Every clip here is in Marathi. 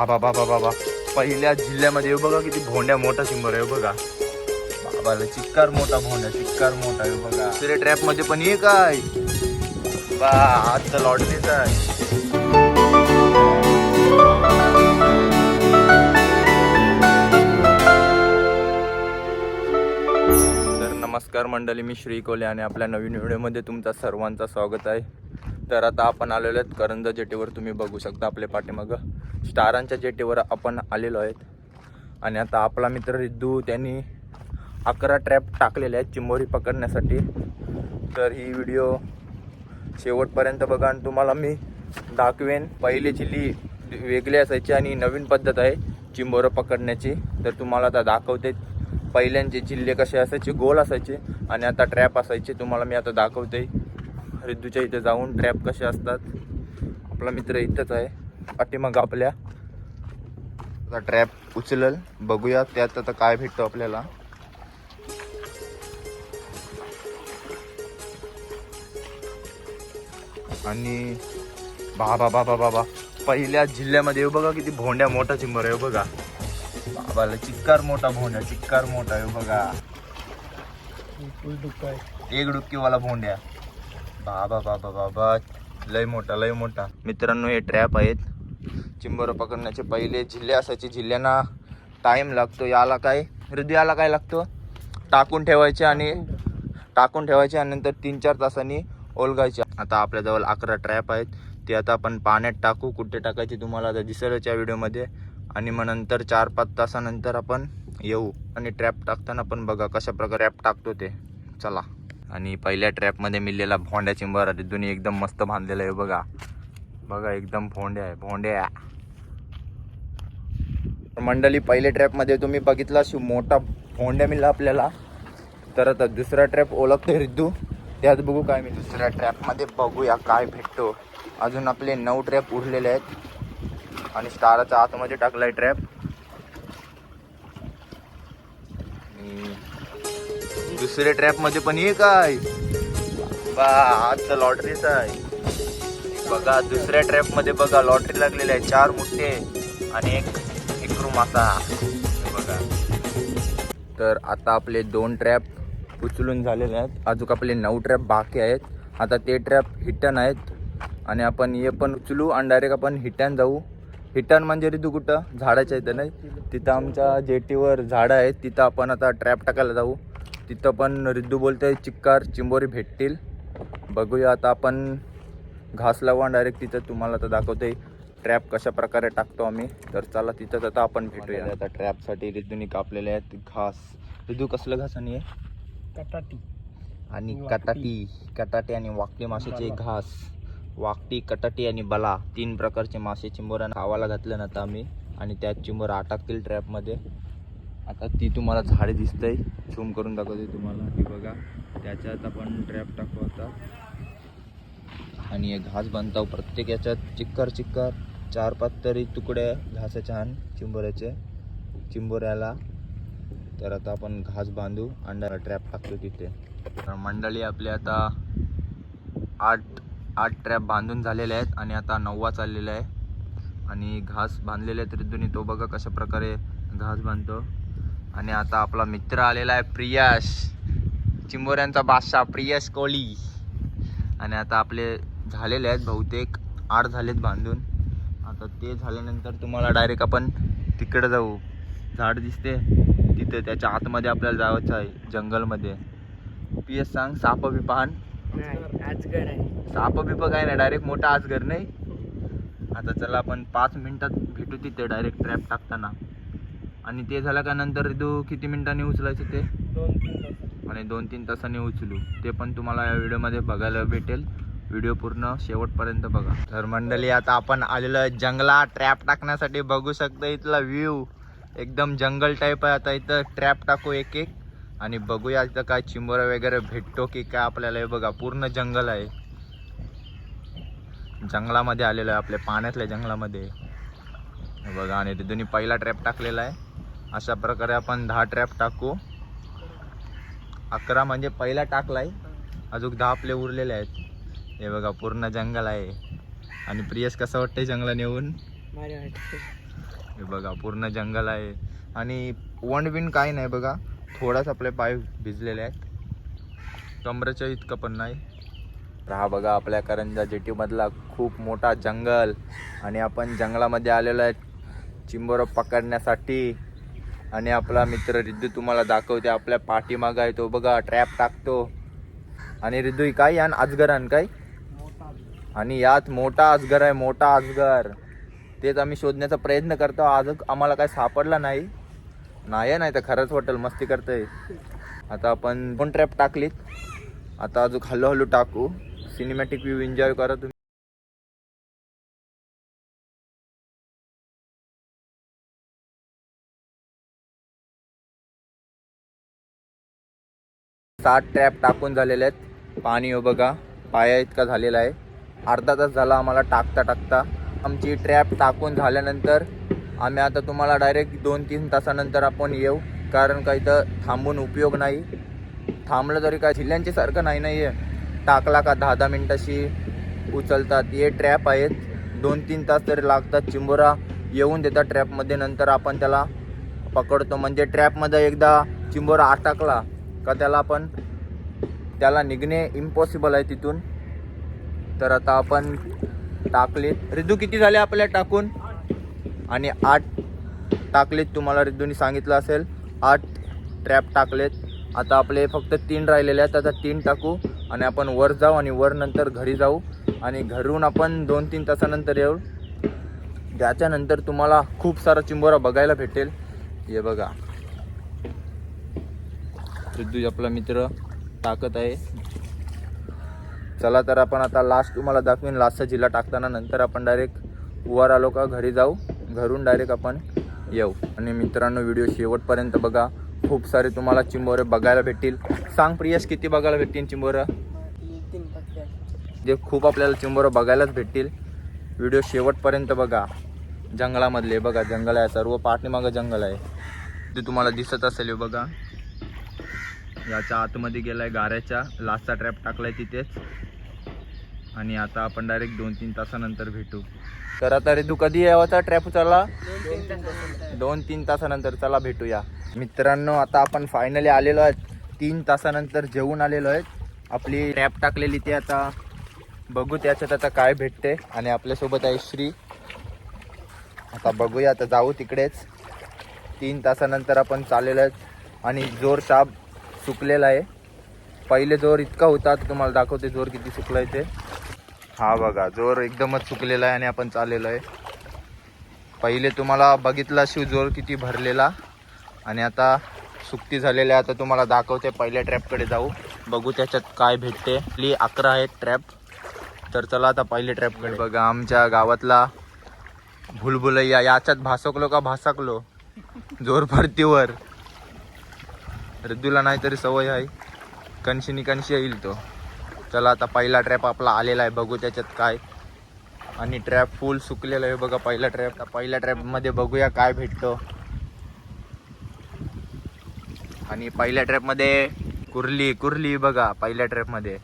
बाबा बाबा बाबा पहिल्या जिल्ह्यामध्ये बघा किती भोंड्या मोठा चिंबर आहे बघा. बाबाला चिक्कार मोठा भोंड्या, चिक्कार मोठा आहे बघा. दुसऱ्या ट्रॅप मध्ये पण ये काय बा आज तर लॉटरीच आहे. नमस्कार मंडळी, मी श्री कोले आणि आपल्या नवीन व्हिडिओमध्ये तुमचं सर्वांचं स्वागत आहे. तर आता आपण आलेलो आहेत करंजा जेटीवर. तुम्ही बघू शकता आपल्या पाठीमागं स्टारांच्या जेटीवर आपण आलेलो आहेत. आणि आता आपला मित्र रिद्धू त्यांनी 11 ट्रॅप टाकलेले आहेत चिंबोरी पकडण्यासाठी. तर ही व्हिडिओ शेवटपर्यंत बघा आणि तुम्हाला मी दाखवेन. पहिली चिल्ली वेगळी असायची आणि नवीन पद्धत आहे चिंबोरं पकडण्याची. तर तुम्हाला आता दाखवते. पहिल्यांचे जिल्हे कसे असायचे, गोल असायचे आणि आता ट्रॅप असायचे. तुम्हाला मी आता दाखवते रिद्धूच्या इथे जाऊन ट्रॅप कसे असतात. आपला मित्र इथंच आहे पाठीमाग आपल्या. आता ट्रॅप उचलल, बघूया त्यात आता काय भेटतो आपल्याला. आणि बाबा बाबा बाबा पहिल्या जिल्ह्यामध्ये बघा किती भोंड्या मोठा चिंबर आहे बघा. बाबाला चिक्कार मोठा भोंड्या, चिक्कार मोठा आहे बघा. एक डुक्कीवाला भोंड्या. बाबा बाबा बाबा लय मोठा, लय मोठा. मित्रांनो हे ट्रॅप आहेत चिंबर पकडण्याचे. पहिले जिल्हे असायचे, जिल्ह्यांना टाइम लागतो. याला काय हृदयाला काय लागतो, टाकून ठेवायचे आणि नंतर 3-4 तासांनी ओलगायचे. आता आपल्याजवळ 11 ट्रॅप आहेत. ते आता आपण पाण्यात टाकू. कुठे टाकायचे तुम्हाला आता दिसेलच या व्हिडिओमध्ये. आणि मग नंतर 4-5 तासानंतर आपण येऊ आणि ट्रॅप टाकताना पण बघा कशा प्रकारे ट्रॅप टाकतो ते. चला. आणि पहिल्या ट्रॅपमध्ये मिळलेला भोंड्या चिंबोरा रिद्धूने एकदम मस्त बांधलेला आहे बघा. बघा एकदम भोंड्या आहे, भोंड्या. मंडळी पहिल्या ट्रॅपमध्ये तुम्ही बघितला मोठा भोंड्या मिळाला आपल्याला. तर आता दुसरा ट्रॅप ओळखतोय रिद्धू, त्यात बघू काय मी. दुसऱ्या ट्रॅपमध्ये बघूया काय भेटतो. अजून आपले 9 ट्रॅप उरलेले आहेत आणि स्टाराच्या आतमध्ये टाकलाय ट्रॅप. दुसऱ्या ट्रॅप मध्ये पण ये काय बा आज तर लॉटरीच आहे बघा. दुसऱ्या ट्रॅप मध्ये बघा लॉटरी लागलेली आहे. 4 मुठे आणि एक मासा बघा. तर आता आपले 2 ट्रॅप उचलून झालेले आहेत. अजून आपले 9 ट्रॅप बाकी आहेत. आता ते ट्रॅप हिटन आहेत आणि आपण हे पण उचलू आणि डायरेक्ट आपण हिटन जाऊ. हिटन म्हणजे रिद्धू कुठं, झाडाच्या इथं नाही, तिथं आमच्या जेटीवर झाडं आहेत. तिथं आपण आता ट्रॅप टाकायला जाऊ. तिथं पण रिद्धू बोलतोय चिक्कार चिंबोरी भेटतील. बघूया आता आपण घास लावू आणि डायरेक्ट तिथं तुम्हाला आता दाखवतोय ट्रॅप कशा प्रकारे टाकतो आम्ही. तर चला तिथंच आता आपण भेटूया. आता ट्रॅपसाठी रिद्धूने कापलेले आहेत घास. रिद्धू कसलं घास आणि कटाटी आणि कटाटी आणि वाकडी माशाचे घास. वाकटी, कटाटी आणि बला 3 प्रकारचे मासे चिंबोऱ्यांना खावायला घातले ना आता आम्ही. आणि त्यात चिंबोरा अटकतील ट्रॅपमध्ये. आता ती तुम्हाला झाडे दिसतंय, झूम करून दाखवते तुम्हाला. ही बघा त्याच्यात आपण ट्रॅप टाकू आता. आणि हे घास बांधतो प्रत्येक याच्यात चिक्कार 4-5 तरी तुकडे घासाचे छान चिंबोऱ्याला. तर आता आपण घास बांधू आणि ट्रॅप टाकतो तिथे. तर मंडळी आपले आता 8 ट्रॅप बांधून झालेले आहेत आणि आता 9वा चाललेला आहे. आणि घास बांधलेले आहेत रिद्धूने. तो बघा कशा प्रकारे घास बांधतो. आणि आता आपला मित्र आलेला आहे प्रियाश, चिंबोऱ्यांचा बादशाह प्रियाश कोळी. आणि आता आपले झालेले आहेत बहुतेक 8 झालेत बांधून. आता ते झाल्यानंतर तुम्हाला डायरेक्ट आपण तिकडे जाऊ. झाड दिसते तिथे, त्याच्या आतमध्ये आपल्याला जायचं आहे जंगलमध्ये. पीएस सांग. साप बिपान आजगर आहे. साप बिप काय नाही, डायरेक्ट मोठा आजगर नाही. आता चला आपण 5 मिनिटात भेटू तिथे डायरेक्ट ट्रॅप टाकताना. आणि ते झालं का नंतर रिद्धू किती मिनिटांनी उचलायचं ते 2-3 तास आणि 2-3 तासांनी उचलू. ते पण तुम्हाला या व्हिडिओमध्ये बघायला भेटेल. व्हिडिओ पूर्ण शेवटपर्यंत बघा. तर मंडळी आता आपण आलेलो आहे जंगलात ट्रॅप टाकण्यासाठी. बघू शकता इथला व्ह्यू एकदम जंगल टाईप आहे. आता इथं ट्रॅप टाकू एक आणि बघूया इथं काय चिंबोरा वगैरे भेटतो की काय आपल्याला. हे बघा पूर्ण जंगल आहे. जंगलामध्ये आलेलो आहे, आपल्या पाण्यातल्या जंगलामध्ये. हे बघा. आणि रिद्धूने पहिला ट्रॅप टाकलेला आहे. अशा प्रकारे आपण 10 ट्रॅप टाकू. 11 म्हणजे पहिला टाकलाय, अजून 10 आपले उरलेले आहेत. हे बघा पूर्ण जंगल आहे. आणि प्रियस कसं वाटतंय जंगलात येऊन. हे बघा पूर्ण जंगल आहे आणि वंड बिन काही नाही बघा. थोडाच आपले पाय भिजलेले आहेत, कमरेच्या इतकं पण नाही. तर हा बघा आपल्या करंजा जेटी मधला खूप मोठा जंगल आणि आपण जंगलामध्ये आलेलो आहे चिंबोरं पकडण्यासाठी. आणि आपला मित्र रिद्धू तुम्हाला दाखवते आपल्या पाठीमागं आहे तो बघा ट्रॅप टाकतो. आणि रिद्धू ही काय यान अजगर आण काय, आणि यात मोठा अजगर आहे, मोठा अजगर. तेच आम्ही शोधण्याचा प्रयत्न करतो. आज आम्हाला काय सापडला नाही नाही तर खरंच वाटेल मस्ती करतोय. आता आपण 2 ट्रॅप टाकलीत, आता अजून हळूहळू टाकू. सिनेमॅटिक व्ह्यू एन्जॉय करा तुम्ही. 7 ट्रॅप टाकून झालेले आहेत. पाणी हो बघा पाया इतका झालेला आहे. अर्धा तास झाला आम्हाला टाकता. आमची ट्रॅप टाकून झाल्यानंतर आम्ही आता तुम्हाला डायरेक्ट 2-3 तासानंतर आपण येऊ, कारण काही तर थांबून उपयोग नाही. थांबलं तरी काय जिल्ह्यांची सारखं नाही आहे, टाकला का 10-10 मिनटाशी उचलतात. हे ट्रॅप आहेत, 2-3 तास तरी लागतात. चिंबोरा येऊन देतात ट्रॅपमध्ये, नंतर आपण त्याला पकडतो. म्हणजे ट्रॅपमध्ये एकदा चिंबोरा अटकला का त्याला निघणे इम्पॉसिबल आहे तिथून. तर आता आपण टाकलीत. रिद्धू किती झाले आपल्या टाकून, आणि 8 टाकलेत. तुम्हाला रिद्धूनी सांगितलं असेल 8 ट्रॅप टाकलेत. आता आपले फक्त 3 राहिलेले आहेत. आता 3 टाकू आणि आपण वर जाऊ आणि वर नंतर घरी जाऊ आणि घरून आपण 2-3 तासानंतर येऊ. त्याच्यानंतर तुम्हाला खूप सारा चिंबोरा बघायला भेटेल. हे बघा रिद्धू आपला मित्र टाकत आहे. चला तर आपण आता लास्ट तुम्हाला दाखवेन लास्टचा जिल्हा टाकताना. नंतर आपण डायरेक्ट वर आलो का घरी जाऊ, घरून डायरेक्ट आपण येऊ. आणि मित्रांनो व्हिडिओ शेवटपर्यंत बघा, खूप सारे तुम्हाला चिंबोरे बघायला भेटतील. सांग प्रियस किती बघायला भेटतील चिंबोरं? 3 जे खूप आपल्याला चिंबोरं बघायलाच भेटतील. व्हिडिओ शेवटपर्यंत बघा. जंगलामधले बघा, जंगल आहे सर्व पाठीमागं जंगल आहे. ते तुम्हाला दिसत असेल. हे बघा याच्या आतमध्ये गेलाय गाऱ्याच्या. लास्टचा ट्रॅप टाकलाय तिथेच. आणि आता आपण डायरेक्ट 2-3 तासानंतर भेटू. तर आता रिद्धू कधी यावाचा ट्रॅप उचलला? 2-3 तासानंतर. चला भेटूया मित्रांनो. आता आपण फायनली आलेलो आहे 3 तासानंतर, जेवून आलेलो आहेत. आपली ट्रॅप टाकलेली ते आता बघू त्याच्यात आता काय भेटते. आणि आपल्यासोबत आहे श्री. आता बघूया, आता जाऊ तिकडेच. 3 तासानंतर आपण चाललेलो आहेत आणि जोर शाब सुकलेला आहे. पहिले जोर इतका होता, आता तुम्हाला दाखवते जोर किती सुकला आहे ते. हा बघा जोर एकदमच सुकलेला आहे आणि आपण चाललेलो आहे. पहिले तुम्हाला बघितला शिव जोर किती भरलेला आणि आता सुकती झालेली आहे. आता तुम्हाला दाखवते. पहिल्या ट्रॅपकडे जाऊ, बघू त्याच्यात काय भेटते. 11 आहेत ट्रॅप. तर चला आता पहिले ट्रॅपकडे. बघा आमच्या गावातला भुलभुलैया याच्यात भासकलो का भासकलो जोर भरतीवर. रिद्धूला नाही तरी सवय आहे, कणशी येईल तो. चला आता पहिला ट्रॅप आपला आलेला आहे, बघू त्याच्यात काय. आणि ट्रॅप फुल सुकलेला आहे बघा पहिला ट्रॅप. पहिल्या ट्रॅपमध्ये बघूया काय भेटतो. आणि पहिल्या ट्रॅपमध्ये कुर्ली बघा पहिल्या ट्रॅपमध्ये.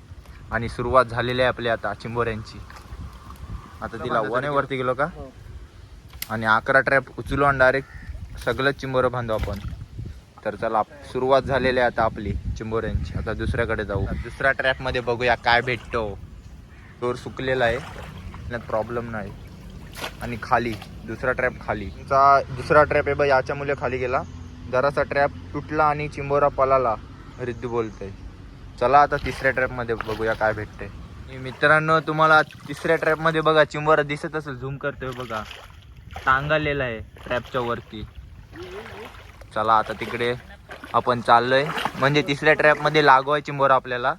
आणि सुरुवात झालेली आहे आपली आता चिंबोऱ्यांची. आता तिला वनेवरती गेलो का आणि 11 ट्रॅप उचलू आणि डायरेक्ट सगळं चिंबोरं बांधू आपण. तर चला सुरुवात झालेली आहे आता आपली चिंबोऱ्यांची. आता दुसऱ्याकडे जाऊ. दुसऱ्या ट्रॅपमध्ये बघूया काय भेटतो. जोर सुकलेला आहे, त्यात प्रॉब्लेम नाही. आणि खाली दुसरा ट्रॅप खाली. दुसरा ट्रॅप आहे बघ, याच्यामुळे खाली गेला. जरासा ट्रॅप तुटला आणि चिंबोरा पळाला, रिद्धू बोलतोय. चला आता तिसऱ्या ट्रॅपमध्ये बघूया काय भेटते. मित्रांनो तुम्हाला तिसऱ्या ट्रॅपमध्ये बघा चिंबोरा दिसत असेल, झूम करतोय बघा, टांगलेला आहे ट्रॅपच्या वरती. चला आता तिकडे आपण चाललोय, म्हणजे तिसऱ्या ट्रॅपमध्ये लागवाय चिंबोरा आपल्याला.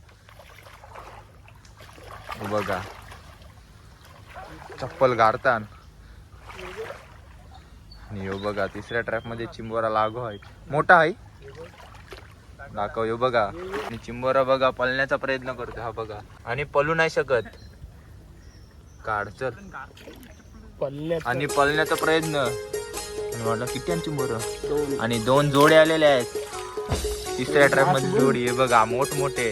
बघा चप्पल गारतान. आणि हो बघा तिसऱ्या ट्रॅपमध्ये चिंबोरा लागो आहे, मोठा आहे. दाखव यो बघा. आणि चिंबोरा बघा पळण्याचा प्रयत्न करतो. हा बघा, आणि पळू नाही शकत. काढ चल. आणि पळण्याचा प्रयत्न. म्हटलं किती चिंबोर. आणि 2 जोडे आलेले आहेत तिसऱ्या ट्रॅप मध्ये. जोडी हे बघा मोठमोठे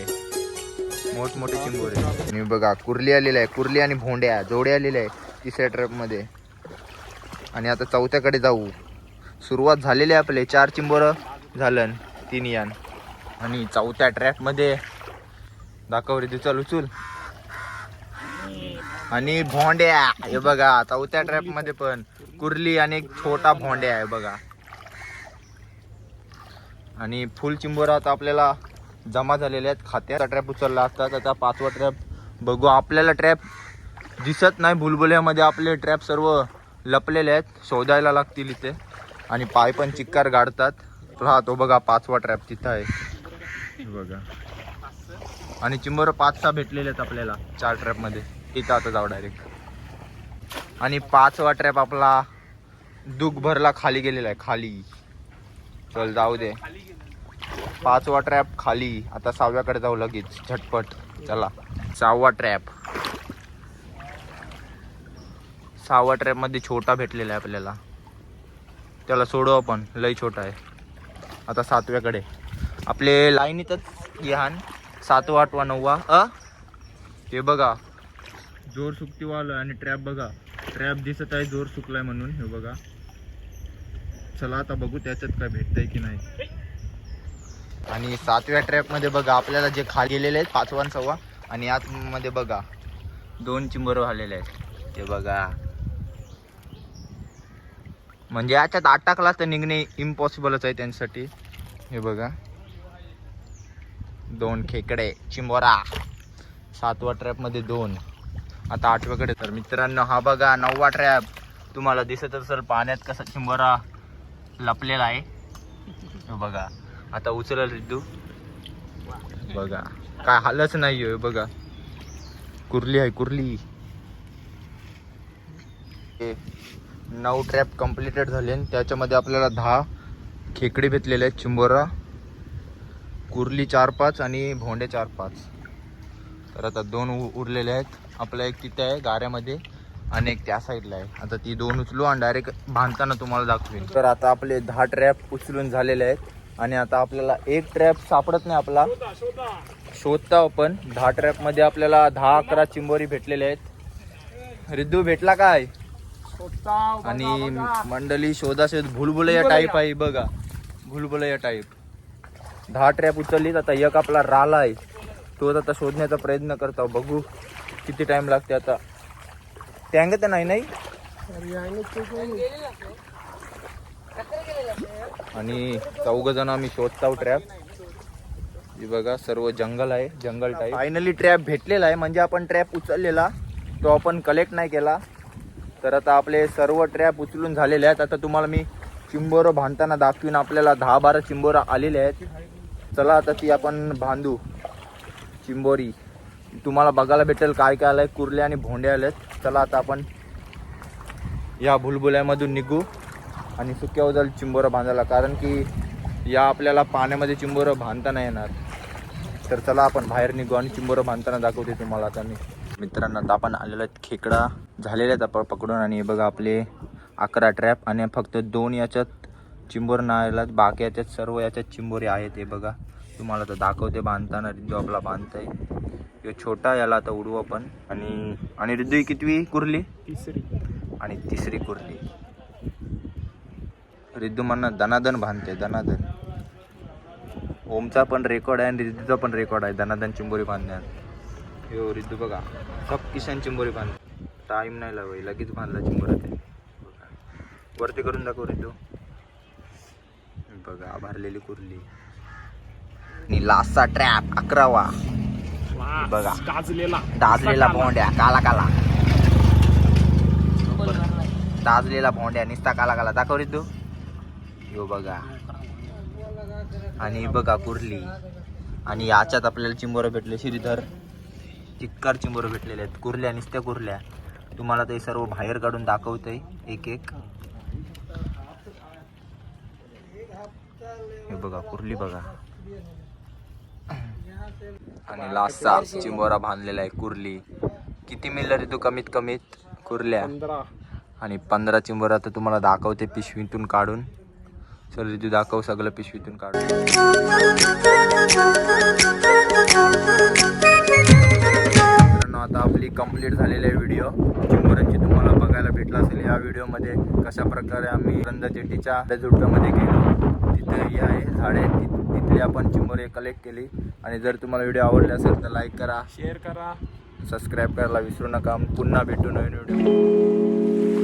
चिंबोरे. आणि बघा कुर्ली आलेले आहे, कुर्ली आणि भोंड्या जोडे आलेले आहे तिसऱ्या ट्रॅप मध्ये. आणि आता चौथ्याकडे जाऊ. सुरुवात झालेली आहे आपले 4 चिंबोरं झालं 3 यान. आणि चौथ्या ट्रॅपमध्ये दाखव रे चल उचल. आणि भोंड्या हे बघा चौथ्या ट्रॅपमध्ये पण कुर्ली आणि एक छोटा भोंड्या आहे बघा. आणि फुल चिंबोरा आता आपल्याला जमा झालेले आहेत. खात्याचा ट्रॅप उचलला असतात. आता 5वा ट्रॅप बघू. आपल्याला ट्रॅप दिसत नाही बुलबुल्यामध्ये. आपले ट्रॅप सर्व लपलेले आहेत. शोधायला लागतील इथे. आणि पाय पण चिक्कार गाडतात. तो बघा 5वा ट्रॅप तिथं आहे बघा. आणि चिंबोरं 5-6 भेटलेले आहेत आपल्याला 4 ट्रॅपमध्ये. तिथं आता जाऊ डायरेक्ट. आणि 5वा ट्रॅप आपला दुःख भरला खाली गेलेला आहे खाली. चल जाऊ दे. 5वा ट्रॅप खाली. आता 6व्याकडे जाऊ लगेच झटपट. चला 6वा ट्रॅप. 6वा ट्रॅप मध्ये छोटा भेटलेला आहे आपल्याला. त्याला सोडू आपण. लई छोटा आहे. आता 7व्याकडे आपले लाईनीतच घ्यान. 7वा 8वा 9वा हे बघा जोर सुकतीवालं. आणि ट्रॅप बघा. ट्रॅप दिसत आहे जोर सुकलाय म्हणून. हे बघा. चला आता बघू त्याच्यात काय भेटतंय की नाही. आणि 7व्या ट्रॅप मध्ये बघा आपल्याला जे खाली गेलेले आहेत 5वा आणि 6वा. आणि आतमध्ये बघा 2 चिंबोरं झालेले आहेत. हे बघा. म्हणजे याच्यात अटकला तर निघणे इम्पॉसिबलच आहे त्यांच्यासाठी. हे बघा 2 खेकडे चिंबोरा. 7वा ट्रॅप मध्ये 2. आता 8व्याकडे. तर मित्रांनो हा बघा 9वा ट्रॅप. तुम्हाला दिसत असेल पाण्यात कसा चिंबोरा लपलेला आहे. हे बघा. आता उचलल रिद्धू बघा. काय हालच नाही आहे बघा. कुर्ली आहे कुर्ली. 9 ट्रॅप कम्प्लिटेड झाले. त्याच्यामध्ये आपल्याला 10 खेकडे भेटलेले आहेत. चिंबोरा कुर्ली 4-5 आणि भोंडे 4-5. तर आता 2 उरलेले आहेत. आपला एक तिथे आहे गाऱ्यामध्ये आणि एक त्या साईडला आहे. आता ती 2 उचलू आणि डायरेक्ट बांधताना तुम्हाला दाखवेन. तर आता आपले 10 ट्रॅप उचलून झालेले आहेत. आणि आता आपल्याला एक ट्रॅप सापडत नाही. आपला शोधता आपण. 10 ट्रॅप मध्ये आपल्याला 10-11 चिंबोरी भेटलेले आहेत. रिद्धू भेटला काय? आणि मंडळी शोधाशोध भुलभुलैया टाईप आहे बघा. Bhulbhulaiya type 10 trap उचललीत. आता एक आपला राला आहे. तो आता शोधण्याचा प्रयत्न करतो. बघू किती टाइम लागते. आता टँग तर नाही. आणि 4 जण आम्ही शोधतो ट्रॅप. हे बघा सर्व जंगल आहे. जंगल टाईप. फायनली ट्रॅप भेटलेला आहे. म्हणजे आपण ट्रॅप उचललेला तो आपण कलेक्ट नाही केला. तर आता आपले सर्व ट्रॅप उचलून झालेले आहेत. आता तुम्हाला मी चिंबोरं बांधताना दाखवीन. आपल्याला 10-12 चिंबोरं आलेले आहेत. चला आता ती आपण बांधू. चिंबोरी तुम्हाला बघायला भेटेल काय काय आलंय. कुर्ले आणि भोंडे आलेत. चला आता आपण या भुलभुल्यामधून निघू आणि सुक्या उजल चिंबोरं बांधायला. कारण की या आपल्याला पाण्यामध्ये चिंबोरं बांधता नाही येणार. तर चला आपण बाहेर निघू आणि चिंबोरं बांधताना दाखवते तुम्हाला. आता मी मित्रांनो आता आपण आलेलो आहेत. खेकडा झालेले आहेत आपण पकडून. आणि बघा आपले 11 ट्रॅप आणि फक्त 2 याच्यात चिंबोर नाही आलात. बाकी याच्यात सर्व याच्यात चिंबोरे आहेत. हे बघा तुम्हाला तर दाखवते बांधताना. रिद्धू आपला बांधताय. हे छोटा याला आता उडवू आपण. आणि रिद्धू कितवी कुर्ली? 3री. आणि 3री कुर्ली. रिद्धू म्हणा दनादन बांधते दनादन. ओमचा पण रेकॉर्ड आहे आणि रिद्धूचा पण रेकॉर्ड आहे दनादन चिंबोरी बांधण्यात. हो रिद्धू बघा सब किशन चिंबोरी बांध. टाईम नाही लावाय लगेच बांधला चिंबोरा. ते वरती करून दाखव रिद्धू. बघा भरलेली कुर्ली. आणि लास्टचा ट्रॅप 11वा. बघा दाजलेला भोंड्या काला काला. दाजलेला भोंड्या निस्ता काला काला. दाखव रिद्धू. यो बघा. आणि बघा कुर्ली. आणि याच्यात आपल्याला चिंबोरं भेटले. श्रीधर चिक्कार चिंबोरं भेटलेले आहेत. कुर्ल्या निस्त्या कुर्ल्या. तुम्हाला ते सर्व बाहेर काढून दाखवतंय एक एक. हे बघा कुर्ली बघा. आणि लास्टचा चिंबोरा बांधलेला आहे कुर्ली. किती मिळलं रे तू? कमीत कमीत कुर्ल्या 15. आणि 15 चिंबोरा तर तुम्हाला दाखवते पिशवीतून काढून. चल रे तू दाखव सगळं पिशवीतून काढून. मित्रांनो आता आपली कंप्लीट झालेली आहे व्हिडिओ चिंबोऱ्यांची तुम्हाला बघायला भेटला असेल या व्हिडिओमध्ये कशा प्रकारे आम्ही रंद जेटीच्या झुडपामध्ये गेलो तिथे ही आहे झाडे तिथली आपण चिंबोरी कलेक्ट केली आणि जर तुम्हाला व्हिडिओ आवडले असेल तर लाईक करा शेअर करा सबस्क्राईब करायला विसरू नका पुन्हा भेटू नवीन व्हिडिओ